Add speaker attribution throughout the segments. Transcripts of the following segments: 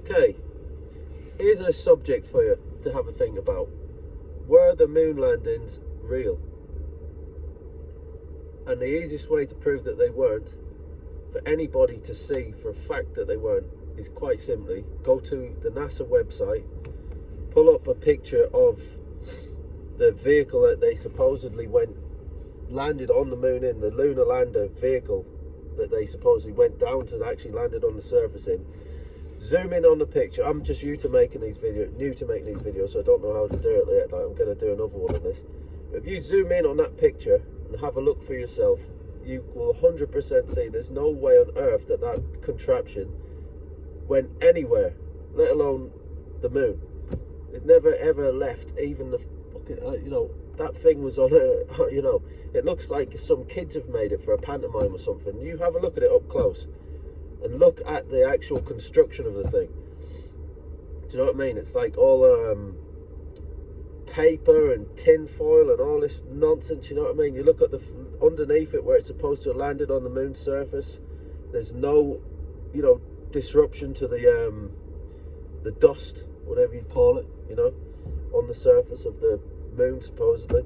Speaker 1: Okay, here's a subject for you to have a think about. Were the moon landings real? And the easiest way to prove that they weren't, for anybody to see for a fact that they weren't, is quite simply go to the NASA website, pull up a picture of the vehicle that they supposedly landed on the moon in, the lunar lander vehicle that they supposedly went down to actually landed on the surface in. Zoom in on the picture. I'm just new to making these videos, so I don't know how to do it yet. Like, I'm going to do another one on this. But if you zoom in on that picture and have a look for yourself, you will 100% see there's no way on earth that that contraption went anywhere, let alone the moon. It never ever left even the fucking, that thing was on a, it looks like some kids have made it for a pantomime or something. You have a look at it up close and look at the actual construction of the thing. Do you know what I mean? It's like all paper and tin foil and all this nonsense, you know what I mean? You look at the underneath it where it's supposed to have landed on the moon's surface. There's no, disruption to the dust, whatever you call it, on the surface of the moon supposedly.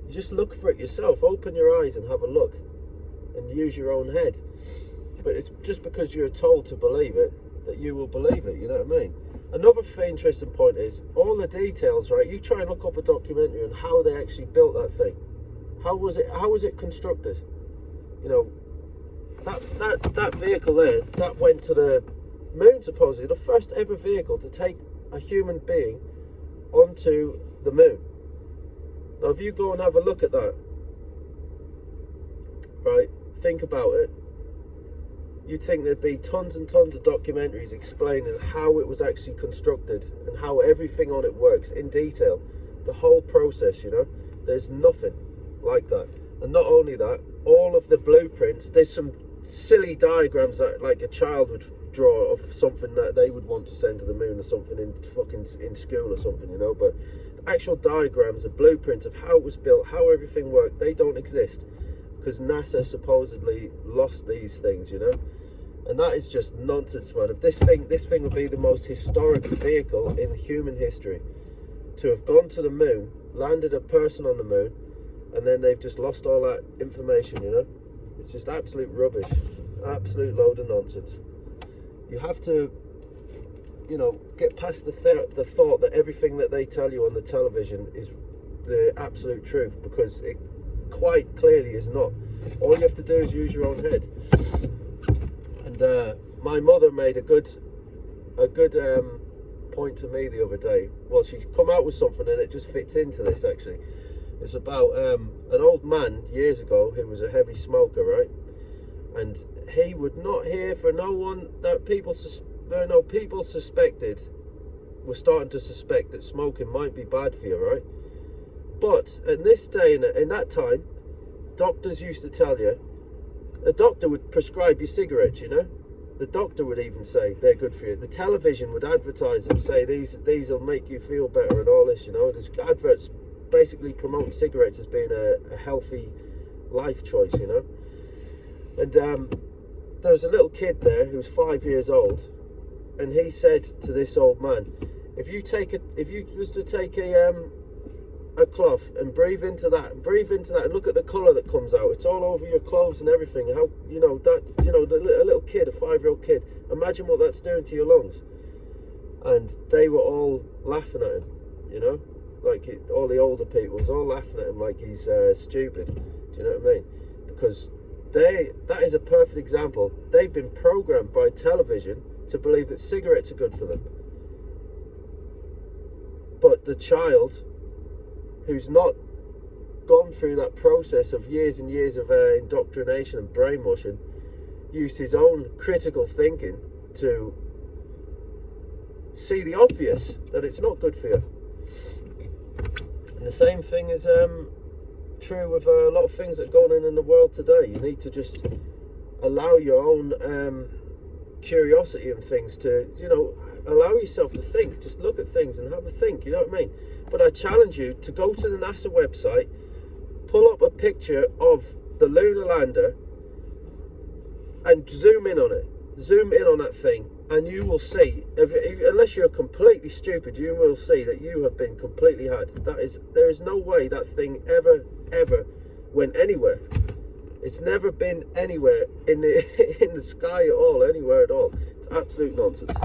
Speaker 1: You just look for it yourself. Open your eyes and have a look and use your own head. But it's just because you're told to believe it that you will believe it, you know what I mean? Another interesting point is all the details, right? You try and look up a documentary on how they actually built that thing. How was it constructed? That vehicle there, that went to the moon supposedly, the first ever vehicle to take a human being onto the moon. Now if you go and have a look at that, right, think about it, you'd think there'd be tons and tons of documentaries explaining how it was actually constructed and how everything on it works in detail, the whole process, there's nothing like that. And not only that, all of the blueprints, there's some silly diagrams that like a child would draw of something that they would want to send to the moon or something in school or something, but the actual diagrams, the blueprints of how it was built, how everything worked, they don't exist because NASA supposedly lost these things, and that is just nonsense, man. If this thing would be the most historic vehicle in human history, to have gone to the moon, landed a person on the moon, and then they've just lost all that information, It's just absolute rubbish, absolute load of nonsense. You have to, get past the thought that everything that they tell you on the television is the absolute truth, because it quite clearly is not. All you have to do is use your own head. And my mother made a good point to me the other day. Well, she's come out with something and it just fits into this actually. It's about an old man years ago who was a heavy smoker, right? And he would not hear for no one that people suspected, were starting to suspect that smoking might be bad for you, right? But in this day and in that time, doctors used to tell you, a doctor would prescribe you cigarettes, The doctor would even say they're good for you. The television would advertise them, say these will make you feel better and all this, There's adverts basically promoting cigarettes as being a healthy life choice, And there was a little kid there who's 5 years old, and he said to this old man, if you was to take a cloth and breathe into that and look at the colour that comes out, it's all over your clothes and everything, how a little kid, a 5-year-old kid, imagine what that's doing to your lungs. And they were all laughing at him, like all the older people was all laughing at him like he's stupid. Do you know what I mean? Because that is a perfect example. They've been programmed by television to believe that cigarettes are good for them. But the child who's not gone through that process of years and years of indoctrination and brainwashing used his own critical thinking to see the obvious, that it's not good for you. And the same thing is true with a lot of things that are going on in the world today. You need to just allow your own curiosity and things to, allow yourself to think. Just look at things and have a think, you know what I mean? But I challenge you to go to the NASA website, pull up a picture of the lunar lander and zoom in on it. zoom in on that thing, and you will see, unless you're completely stupid, you will see that you have been completely had. There is no way that thing ever went anywhere. It's never been anywhere in the in the sky at all, anywhere at all. It's absolute nonsense.